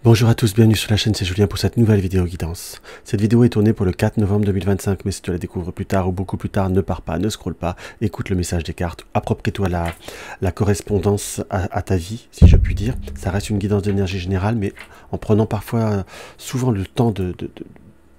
Bonjour à tous, bienvenue sur la chaîne, c'est Julien pour cette nouvelle vidéo guidance. Cette vidéo est tournée pour le 4 novembre 2025, mais si tu la découvres plus tard ou beaucoup plus tard, ne pars pas, ne scrolle pas, écoute le message des cartes, approprie-toi la correspondance à ta vie, si je puis dire. Ça reste une guidance d'énergie générale, mais en prenant parfois, souvent le temps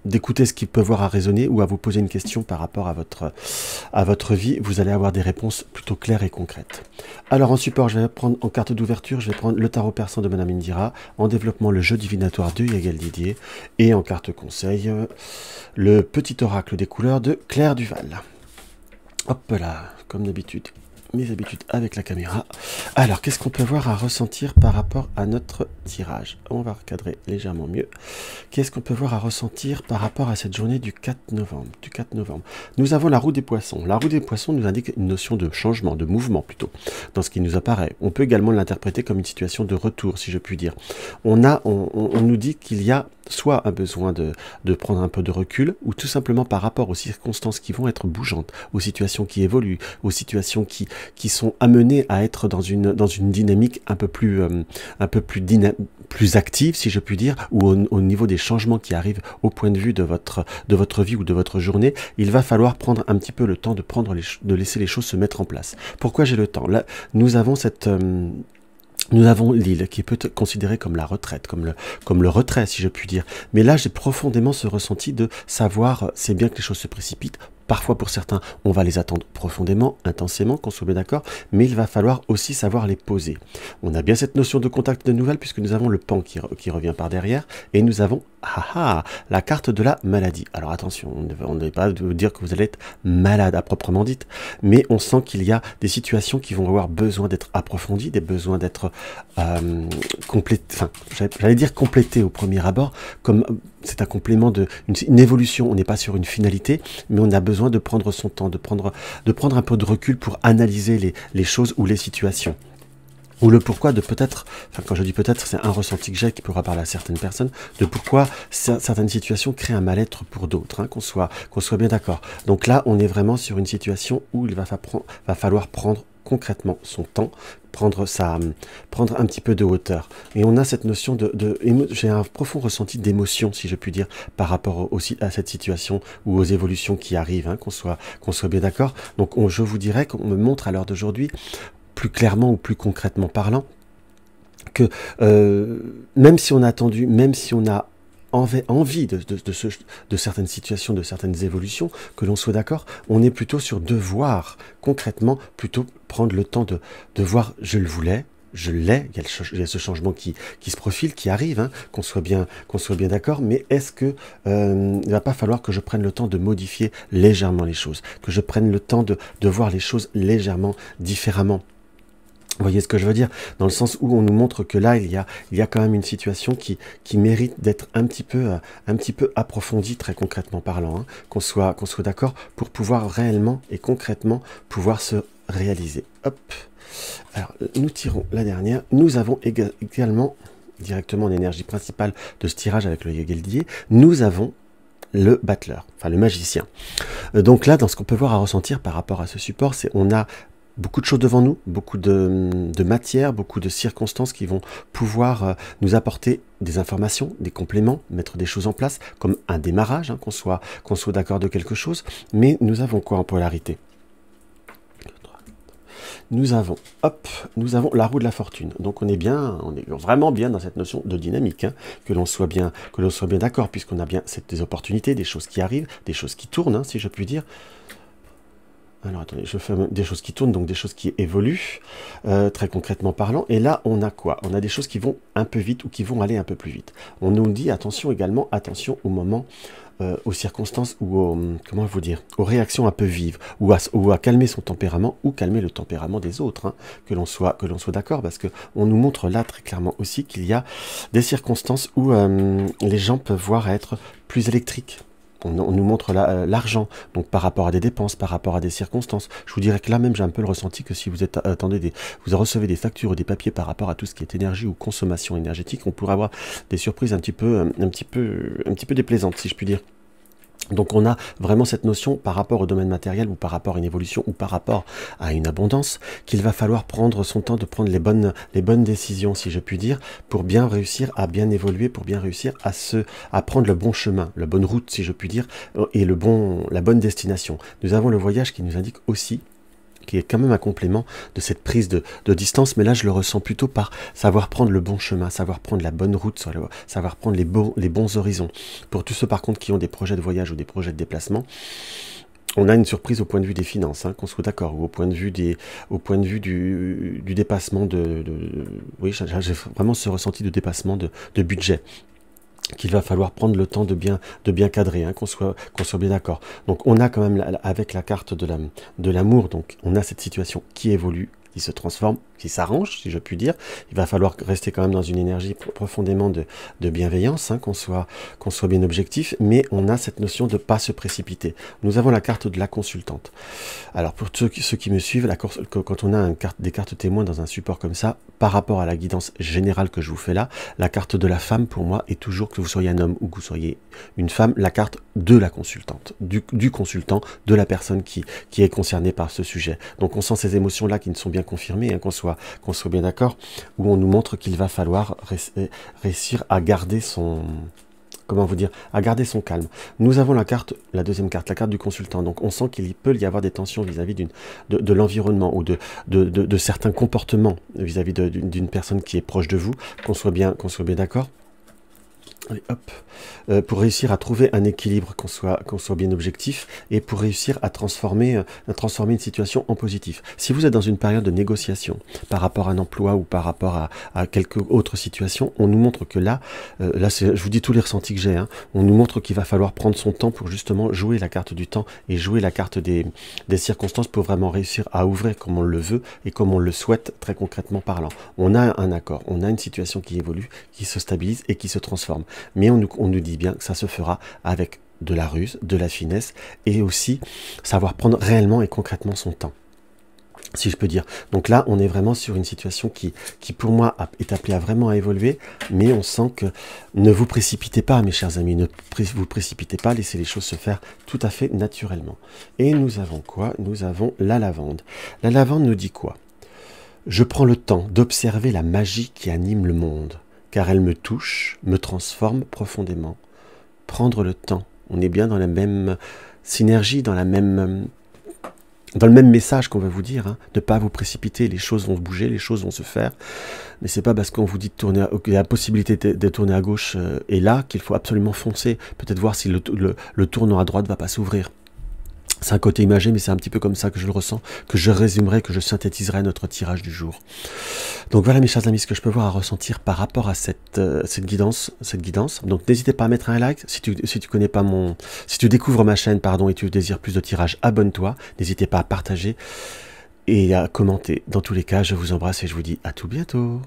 d'écouter ce qui peut voir à raisonner ou à vous poser une question par rapport à votre vie, vous allez avoir des réponses plutôt claires et concrètes. Alors en support, je vais prendre en carte d'ouverture, je vais prendre le tarot persan de Madame Indira, en développement le jeu divinatoire de Yael Didier, et en carte conseil, le petit oracle des couleurs de Claire Duval. Hop là, comme d'habitude, mes habitudes avec la caméra. Alors, qu'est-ce qu'on peut voir à ressentir par rapport à notre tirage? On va recadrer légèrement mieux. Qu'est-ce qu'on peut voir à ressentir par rapport à cette journée du 4 novembre? Nous avons la roue des poissons. La roue des poissons nous indique une notion de changement, de mouvement plutôt, dans ce qui nous apparaît. On peut également l'interpréter comme une situation de retour, si je puis dire. On nous dit qu'il y a soit un besoin de prendre un peu de recul, ou tout simplement par rapport aux circonstances qui vont être bougeantes, aux situations qui évoluent, aux situations qui sont amenées à être dans une dynamique un peu plus active, si je puis dire, ou au niveau des changements qui arrivent au point de vue de votre vie ou de votre journée, il va falloir prendre un petit peu le temps de laisser les choses se mettre en place. Pourquoi j'ai le temps? Là, nous avons l'île qui peut être considérée comme la retraite, comme le retrait, si je puis dire. Mais là, j'ai profondément ce ressenti de savoir, c'est bien que les choses se précipitent. Parfois, pour certains, on va les attendre profondément, intensément, qu'on soit bien d'accord, mais il va falloir aussi savoir les poser. On a bien cette notion de contact de nouvelles, puisque nous avons le pan qui revient par derrière, et nous avons la carte de la maladie. Alors attention, on ne va pas vous dire que vous allez être malade à proprement dite, mais on sent qu'il y a des situations qui vont avoir besoin d'être approfondies, des besoins d'être j'allais dire complétées au premier abord, comme c'est un complément une évolution. On n'est pas sur une finalité, mais on a besoin de prendre son temps, de prendre un peu de recul pour analyser les choses ou les situations. Ou le pourquoi de peut-être, quand je dis peut-être, c'est un ressenti que j'ai qui pourra parler à certaines personnes, de pourquoi certaines situations créent un mal-être pour d'autres, qu'on soit bien d'accord. Donc là, on est vraiment sur une situation où il va falloir prendre concrètement son temps, prendre un petit peu de hauteur. Et on a cette notion j'ai un profond ressenti d'émotion, si je puis dire, par rapport aussi à cette situation ou aux évolutions qui arrivent, qu'on soit bien d'accord. Donc je vous dirais qu'on me montre à l'heure d'aujourd'hui, plus clairement ou plus concrètement parlant, que même si on a attendu, même si on a envie de certaines situations, de certaines évolutions, que l'on soit d'accord, on est plutôt sur devoir concrètement plutôt prendre le temps de voir, je le voulais, je l'ai, il y a ce changement qui se profile, qui arrive, qu'on soit bien d'accord, mais est-ce que il va pas falloir que je prenne le temps de modifier légèrement les choses, que je prenne le temps de voir les choses légèrement différemment? Vous voyez ce que je veux dire? Dans le sens où on nous montre que là, il y a quand même une situation qui mérite d'être un petit peu approfondie, très concrètement parlant, qu'on soit d'accord, pour pouvoir réellement et concrètement pouvoir se réaliser. Hop. Alors, nous tirons la dernière. Nous avons également, directement en énergie principale de ce tirage avec le Yael Didier, nous avons le battleur, enfin le magicien. Donc là, dans ce qu'on peut voir à ressentir par rapport à ce support, c'est on a beaucoup de choses devant nous, beaucoup de matière, beaucoup de circonstances qui vont pouvoir nous apporter des informations, des compléments, mettre des choses en place, comme un démarrage, qu'on soit d'accord de quelque chose. Mais nous avons quoi en polarité? Nous avons la roue de la fortune. Donc on est vraiment bien dans cette notion de dynamique, que l'on soit bien d'accord, puisqu'on a bien des opportunités, des choses qui arrivent, des choses qui tournent, si je puis dire. Alors attendez, je fais des choses qui tournent, donc des choses qui évoluent, très concrètement parlant. Et là, on a quoi? On a des choses qui vont un peu vite ou qui vont aller un peu plus vite. On nous dit attention au moment, aux circonstances ou aux réactions un peu vives, ou à calmer son tempérament ou calmer le tempérament des autres, que l'on soit d'accord, parce que on nous montre là très clairement aussi qu'il y a des circonstances où les gens peuvent voir être plus électriques. On nous montre l'argent, donc par rapport à des dépenses, par rapport à des circonstances. Je vous dirais que là même, j'ai un peu le ressenti que si vous vous recevez des factures ou des papiers par rapport à tout ce qui est énergie ou consommation énergétique, on pourrait avoir des surprises un petit peu déplaisantes, si je puis dire. Donc on a vraiment cette notion par rapport au domaine matériel ou par rapport à une évolution ou par rapport à une abondance qu'il va falloir prendre son temps de prendre les bonnes décisions, si je puis dire, pour bien réussir à bien évoluer, pour bien réussir à prendre le bon chemin, la bonne route, si je puis dire, et la bonne destination. Nous avons le voyage qui nous indique aussi, qui est quand même un complément de cette prise de distance, mais là je le ressens plutôt par savoir prendre le bon chemin, savoir prendre la bonne route, savoir prendre les bons horizons. Pour tous ceux par contre qui ont des projets de voyage ou des projets de déplacement, on a une surprise au point de vue des finances, hein, qu'on soit d'accord, ou au point de vue du dépassement oui, j'ai vraiment ce ressenti de dépassement de budget, qu'il va falloir prendre le temps de bien cadrer, hein, qu'on soit bien d'accord. Donc on a quand même, avec la carte de l'amour, donc on a cette situation qui évolue, qui se transforme, qui s'arrange, si je puis dire. Il va falloir rester quand même dans une énergie profondément de bienveillance, hein, qu'on soit bien objectif, mais on a cette notion de ne pas se précipiter. Nous avons la carte de la consultante. Alors pour ceux qui me suivent, quand on a des cartes témoins dans un support comme ça, par rapport à la guidance générale que je vous fais là, la carte de la femme pour moi est toujours, que vous soyez un homme ou que vous soyez une femme, la carte de la consultante, du consultant, de la personne qui est concernée par ce sujet. Donc on sent ces émotions-là qui ne sont bien confirmées, hein, qu'on soit bien d'accord, où on nous montre qu'il va falloir réussir à garder à garder son calme. Nous avons la deuxième carte, la carte du consultant. Donc on sent qu'il peut y avoir des tensions vis-à-vis de l'environnement ou de certains comportements vis-à-vis d'une personne qui est proche de vous, qu'on soit bien d'accord. Allez, hop. Pour réussir à trouver un équilibre, qu'on soit bien objectif, et pour réussir à transformer une situation en positif. Si vous êtes dans une période de négociation par rapport à un emploi ou par rapport à quelque autre situation, on nous montre que là je vous dis tous les ressentis que j'ai, hein, on nous montre qu'il va falloir prendre son temps pour justement jouer la carte du temps et jouer la carte des circonstances pour vraiment réussir à ouvrir comme on le veut et comme on le souhaite, très concrètement parlant. On a un accord, on a une situation qui évolue, qui se stabilise et qui se transforme. Mais on nous dit bien que ça se fera avec de la ruse, de la finesse, et aussi savoir prendre réellement et concrètement son temps, si je peux dire. Donc là, on est vraiment sur une situation qui pour moi, est appelée à vraiment évoluer, mais on sent que ne vous précipitez pas, mes chers amis, ne vous précipitez pas, laissez les choses se faire tout à fait naturellement. Et nous avons quoi? Nous avons la lavande. La lavande nous dit quoi? Je prends le temps d'observer la magie qui anime le monde, car elle me touche, me transforme profondément. Prendre le temps. On est bien dans la même synergie, dans le même message qu'on va vous dire, hein. Ne pas vous précipiter, les choses vont bouger, les choses vont se faire. Mais c'est pas parce qu'on vous dit de tourner, la possibilité de tourner à gauche est là, qu'il faut absolument foncer. Peut-être voir si le tournant à droite ne va pas s'ouvrir. C'est un côté imagé, mais c'est un petit peu comme ça que je le ressens, que je résumerai, que je synthétiserai notre tirage du jour. Donc voilà, mes chers amis, ce que je peux voir à ressentir par rapport à cette guidance. Donc n'hésitez pas à mettre un like. Si tu connais pas si tu découvres ma chaîne, pardon, et tu désires plus de tirages, abonne-toi. N'hésitez pas à partager et à commenter. Dans tous les cas, je vous embrasse et je vous dis à tout bientôt.